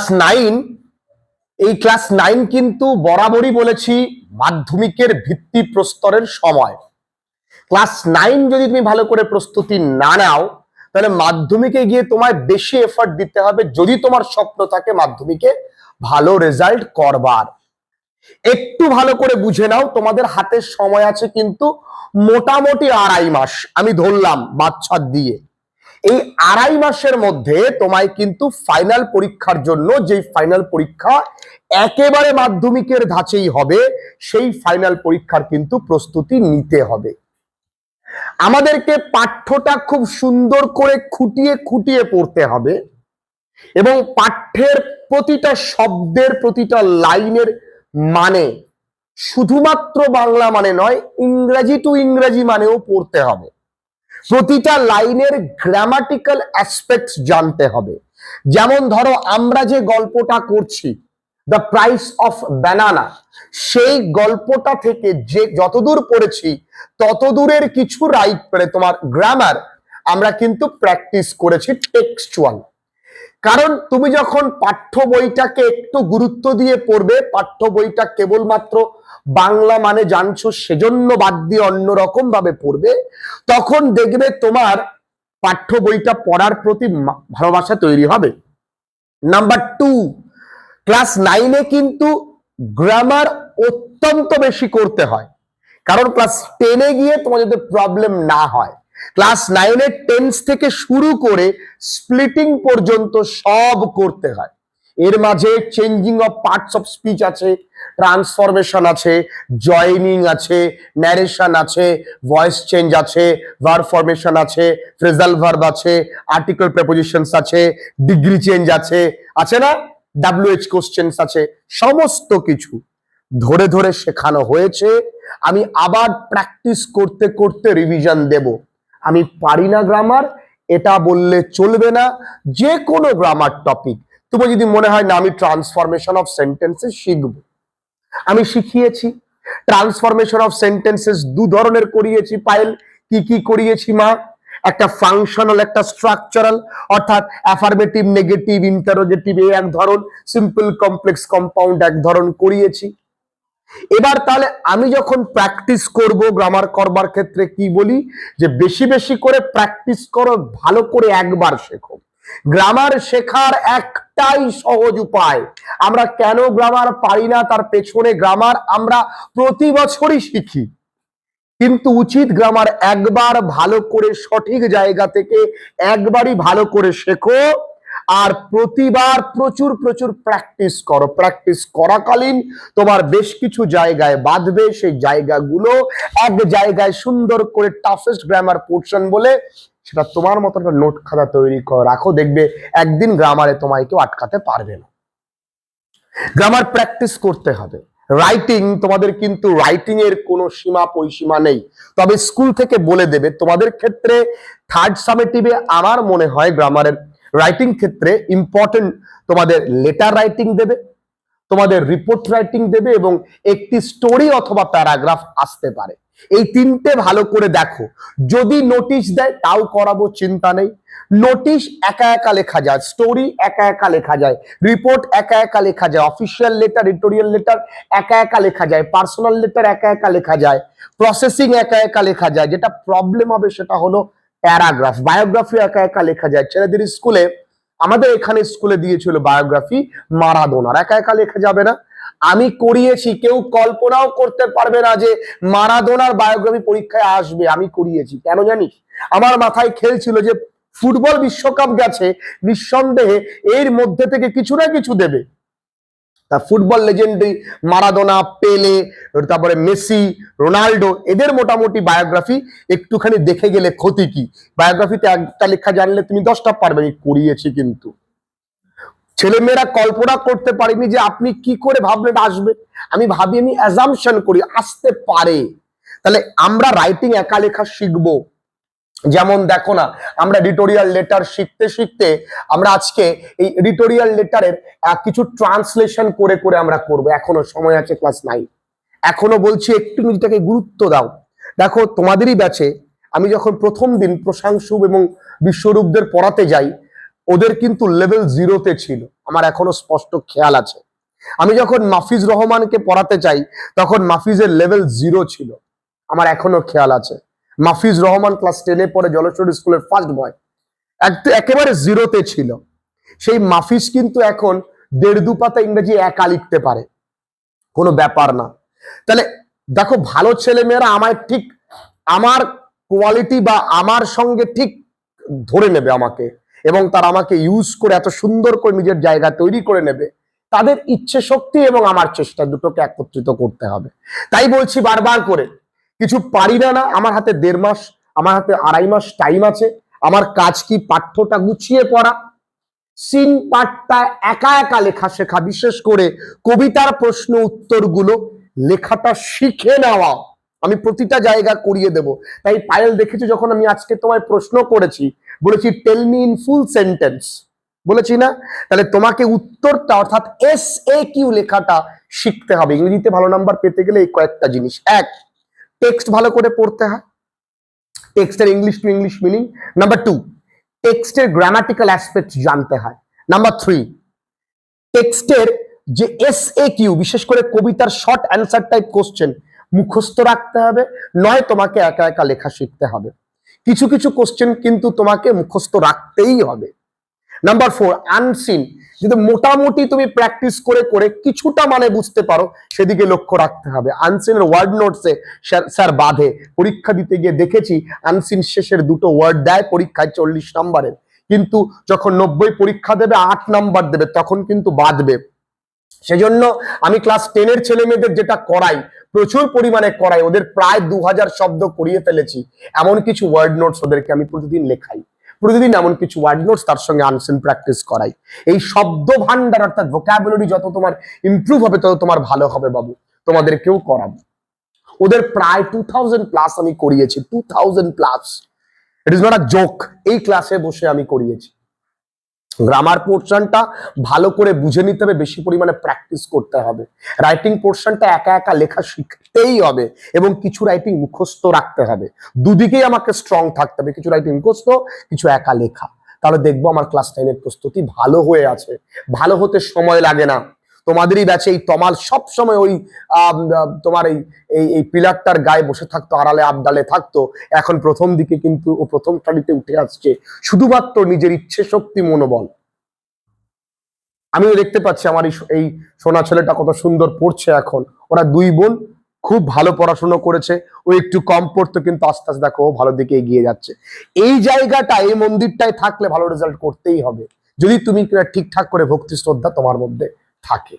Class 9, এই class 9 কিন্তু বরাবরই বলেছি মাধ্যমিকের ভিত্তি প্রস্তরের সময়। ক্লাস 9 যদি তুমি ভালো করে প্রস্তুতি না নাও, তাহলে মাধ্যমিকে গিয়ে তোমায় বেশি এফর্ট দিতে হবে যদি তোমার স্বপ্ন থাকে মাধ্যমিকে ভালো রেজাল্ট করবার। একটু ভালো করে বুঝে নাও, তোমাদের হাতে সময় আছে কিন্তু মোটামুটি 2.5 মাস, আমি ধরলাম বাচ্চার দিয়ে। এই 2.5 মাসের মধ্যে তোমায় কিন্তু ফাইনাল পরীক্ষার জন্য, যেই ফাইনাল পরীক্ষা একেবারে মাধ্যমিকের ধাঁচেই হবে, সেই ফাইনাল পরীক্ষার কিন্তু প্রস্তুতি নিতে হবে। আমাদেরকে পাঠ্যটা খুব সুন্দর করে খুঁটিয়ে খুঁটিয়ে পড়তে হবে এবং পাঠ্যের প্রতিটা শব্দের, প্রতিটা লাইনের মানে শুধুমাত্র বাংলা মানে নয়, ইংরেজি টু ইংরেজি মানেও পড়তে হবে। প্রতিটা লাইনের গ্রামাটিক্যাল অ্যাসপেক্টস জানতে হবে। যেমন ধরো আমরা যে গল্পটা করছি দ্য প্রাইস অফ ব্যানানা, সেই গল্পটা থেকে যে যতদূর পড়েছি ততদূরের কিছু রাইট করে তোমার গ্রামার আমরা কিন্তু প্র্যাকটিস করেছি টেক্সচুয়াল। কারণ তুমি যখন পাঠ্য বইটাকে একটু গুরুত্ব দিয়ে পড়বে, পাঠ্য বইটা কেবলমাত্র বাংলা মানে জানছো সেজন্য বাদ দিয়ে অন্যরকম ভাবে পড়বে, তখন দেখবে তোমার পাঠ্য বইটা পড়ার প্রতি ভালোবাসা তৈরি হবে। নাম্বার 2, ক্লাস 9 কিন্তু গ্রামার অত্যন্ত বেশি করতে হয়, কারণ ক্লাস 10 গিয়ে তোমার যদি প্রবলেম না হয়, ক্লাস 9 টেন্স থেকে শুরু করে স্প্লিটিং পর্যন্ত সব করতে হয়। এর মাঝে changing of parts of speech আছে, ট্রান্সফরমেশন আছে, জয়নিং আছে, ন্যারেশন আছে, ভয়েস চেঞ্জ আছে, ভার্ব ফরমেশন আছে, ফ্রেজাল ভার্ব আছে, আর্টিকেল প্রেপোজিশনস আছে, ডিগ্রি চেঞ্জ আছে, আছে না, WH কোশ্চেন্স আছে, সমস্ত কিছু ধরে ধরে শেখানো হয়েছে। আমি আবার প্র্যাকটিস করতে করতে রিভিশন দেব। আমি পারি না গ্রামার এটা বললে চলবে না। যে কোনো গ্রামার টপিক তুমি যদি মনে হয় না আমি ট্রান্সফরমেশন অফ সেন্টেন্সেস শিখব, আমি শিখিয়েছি। ট্রান্সফরমেশন অফ সেন্টেন্সেস 2 ধরনের করিয়েছি। পায়েল কি কি করিয়েছি মা? একটা ফাংশনাল, একটা স্ট্রাকচারাল, অর্থাৎ অ্যাফার্মেটিভ, নেগেটিভ, ইন্টারোগেটিভ এক ধরন, সিম্পল কমপ্লেক্স কম্পাউন্ড এক ধরন করিয়েছি। এবার তাহলে আমি যখন প্র্যাকটিস করব গ্রামার করবার ক্ষেত্রে কি বলি, যে বেশি বেশি করে প্র্যাকটিস করো, ভালো করে একবার শেখো। গ্রামার শেখার একটাই সহজ উপায়। আমরা কেন গ্রামার পারি না তার পেছনে গ্রামার আমরা প্রতি বছরই শিখি, কিন্তু উচিত গ্রামার একবার ভালো করে সঠিক জায়গা থেকে একবারই ভালো করে শেখো, আর প্রতিবার প্রচুর প্রচুর প্র্যাকটিস করো। প্র্যাকটিস করাকালীন তোমার বেশ কিছু জায়গায় বাঁধবে, সেই জায়গাগুলো এক জায়গায় সুন্দর করে টাফেস্ট গ্রামার পোর্শন বলে সেটা তোমার মতো একটা নোট খাতা তৈরি করে রাখো, দেখবে একদিন গ্রামারে তোমায় কেউ আটকাতে পারবে না। গ্রামার প্র্যাকটিস করতে হবে। রাইটিং, তোমাদের কিন্তু রাইটিং এর কোনো সীমা পরিসীমা নেই, তবে স্কুল থেকে বলে দেবে তোমাদের ক্ষেত্রে 3rd সামেটিভে আমার মনে হয় গ্রামারের রাইটিং ক্ষেত্রে ইম্পর্টেন্ট তোমাদের লেটার রাইটিং দেবে, তোমাদের রিপোর্ট রাইটিং দেবে এবং একটি স্টোরি অথবা প্যারাগ্রাফ আসতে পারে। এই 3টে ভালো করে দেখো। যদি নোটিশ দেয় তাও করাবো, চিন্তা নেই। নোটিশ একা একা লেখা যায়, স্টোরি একা একা লেখা যায়, রিপোর্ট একা একা লেখা যায়, অফিসিয়াল লেটার, এডিটোরিয়াল লেটার একা একা লেখা যায়, পার্সোনাল লেটার একা একা লেখা যায়, প্রসেসিং একা একা লেখা যায়। যেটা প্রবলেম হবে সেটা হলো প্যারাগ্রাফ, বায়োগ্রাফি একা একা লেখা যায়। ছেলেদের স্কুলে, আমাদের এখানে স্কুলে দিয়েছিল বায়োগ্রাফি মারাদোনার, একা একা লেখা যাবে না। আমি করিয়েছি, কেউ কল্পনাও করতে পারবে না যে মারাদোনার বায়োগ্রাফি পরীক্ষায় আসবে। আমি করিয়েছি, কেন জানিস? আমার মাথায় খেলছিল যে ফুটবল বিশ্বকাপ গেছে, নিঃসন্দেহে এর মধ্যে থেকে কিছু না কিছু দেবে। তা ফুটবল লেজেন্ডারি মারাদোনা, পেলে, তারপরে মেসি, রোনাল্ডো, এদের মোটামুটি বায়োগ্রাফি একটুখানি দেখে গেলে ক্ষতি কি? বায়োগ্রাফিতে একটা লেখা জানলে তুমি 10টা পারবে। করিয়েছি, কিন্তু ছেলেমেয়েরা কল্পনা করতে পারিনি যে আপনি কি করে ভাবলেন আসবে। আমি ভাবি, আমি অ্যাজাম্পশন করি আসতে পারে। তাহলে আমরা রাইটিং একা লেখা শিখবো। যেমন দেখো না, আমরা এডিটোরিয়াল লেটার শিখতে শিখতে আমরা আজকে এই এডিটোরিয়াল লেটারের কিছু ট্রান্সলেশন করে করে আমরা করব। এখনো সময় আছে, ক্লাস 9। এখনো বলছি একটু নিজেটাকে গুরুত্ব দাও। দেখো তোমাদেরই ব্যাচে আমি যখন প্রথম দিন প্রশাংশু এবং বিশ্বরূপদের পড়াতে যাই, ওদের কিন্তু লেভেল 0-তে ছিল, আমার এখনো স্পষ্ট খেয়াল আছে। আমি যখন মাফিজ রহমানকে পড়াতে চাই তখন মাফিজের লেভেল 0 ছিল, আমার এখনো খেয়াল আছে। মাফিজ রহমান ক্লাস 10-এ পড়ে জলেশ্বরী স্কুলের ফার্স্ট বয়, একেবারে 0-তে ছিল। সেই মাফিজ কিন্তু এখন 1.5-2 পাতা ইংরেজি একা লিখতে পারে, কোনো ব্যাপার না। তাহলে দেখো, ভালো ছেলে মেয়েরা আমায় ঠিক আমার কোয়ালিটি বা আমার সঙ্গে ঠিক ধরে নেবে আমাকে, এবং তারা আমাকে ইউজ করে এত সুন্দর করে নিজের জায়গা তৈরি করে নেবে। তাদের ইচ্ছে শক্তি এবং আমার চেষ্টা দুটোকে একত্রিত করতে হবে। তাই বলছি বারবার করে, কিছু পারি না, আমার হাতে 1.5 মাস, আমার হাতে 2.5 মাস টাইম আছে। আমার কাজ কি? পাঠ্যটা গুছিয়ে পড়া, সিন পাঠটা একা একা লেখা শেখা, বিশেষ করে কবিতার প্রশ্ন উত্তরগুলো লেখাটা শিখে নেওয়া। আমি প্রতিটা জায়গা করিয়ে দেব। তাই পায়েল, দেখেছি যখন আমি আজকে তোমায় প্রশ্ন করেছি, বলেছি tell me in full sentence, বলেছি না? তাহলে তোমাকে উত্তরটা অর্থাৎ SAQ লেখাটা শিখতে হবে। ইংরেজিতে ভালো নাম্বার পেতে গেলে এই কয়েকটা জিনিস: 1, টেক্সট ভালো করে পড়তে হয়, টেক্সটের English to English meaning. Number 2, টেক্সটের গ্রামাটিক্যাল অ্যাসপেক্ট জানতে হয়। নাম্বার 3, টেক্সটের যে SAQ, বিশেষ করে কবিতার শর্ট অ্যান্সার টাইপ কোশ্চেন মুখস্থ রাখতে হবে, নয় তোমাকে একা একা লেখা শিখতে হবে। কিছু কিছু কোশ্চেন কিন্তু তোমাকে মুখস্থ রাখতেই হবে। নাম্বার 4, আনসিন, যদি মোটামুটি তুমি প্র্যাকটিস করে করে কিছুটা মানে বুঝতে পারো, সেদিকে লক্ষ্য রাখতে হবে। আনসিনের ওয়ার্ড নোটসে স্যার বাঁধে, পরীক্ষা দিতে গিয়ে দেখেছি আনসিন শেষের 2টো ওয়ার্ড দেয় পরীক্ষায় 40 নম্বরের, কিন্তু যখন 90 পরীক্ষা দেবে 8 নাম্বার দেবে, তখন কিন্তু বাঁধবে। সেজন্য আমি ক্লাস 10-এর ছেলে মেয়েদের যেটা করাই, প্রচুর পরিমাণে করাই, ওদের প্রায় 2000 শব্দ করিয়ে ফেলেছি। এমন কিছু ওয়ার্ড নোটস ওদেরকে আমি প্রতিদিন লেখাই, প্রতিদিন এমন কিছু ওয়ার্ড নোটস তার সঙ্গে আনসিন প্র্যাকটিস করাই। এই শব্দ ভান্ডার অর্থাৎ ভোকাবুলারি যত তোমার ইমপ্রুভ হবে তত তোমার ভালো হবে বাবু, তোমাদেরকেও করাবো। ওদের প্রায় 2000 প্লাস আমি করিয়েছি, 2000 plus, it is not a joke. এই ক্লাসে বসে আমি করিয়েছি। গ্রামার পোর্শনটা ভালো করে বুঝে নিতে হবে, বেশি পরিমাণে প্র্যাকটিস করতে হবে। রাইটিং পোর্শনটা একা একা লেখা শিখতেই হবে, এবং কিছু রাইটিং মুখস্থ রাখতে হবে। দুদিকেই আমাকে স্ট্রং থাকতে হবে, কিছু রাইটিং মুখস্থ, কিছু একা লেখা। তাহলে দেখবো আমার ক্লাস 10-এর প্রস্তুতি ভালো হয়ে আছে। ভালো হতে সময় লাগে না। তোমাদেরই ব্যাচে এই তমাল সব সময় ওই তোমার এই এই পিলারটার গায়ে বসে থাকতো, আড়ালে আবডালে থাকতো। এখন প্রথম দিকে কিন্তু ও প্রথম সারিতে উঠে আসছে, শুধুমাত্র নিজের ইচ্ছে শক্তি, মনোবল। আমিও দেখতে পাচ্ছি আমার এই সোনা ছেলেটা কত সুন্দর পড়ছে এখন। ওরা 2 বোন খুব ভালো পড়াশোনা করেছে, ও একটু কম পড়তো, কিন্তু আস্তে আস্তে দেখো ও ভালো দিকে এগিয়ে যাচ্ছে। এই জায়গাটা, এই মন্দিরটায় থাকলে ভালো রেজাল্ট করতেই হবে, যদি তুমি ঠিকঠাক করে ভক্তি শ্রদ্ধা তোমার মধ্যে থাকে।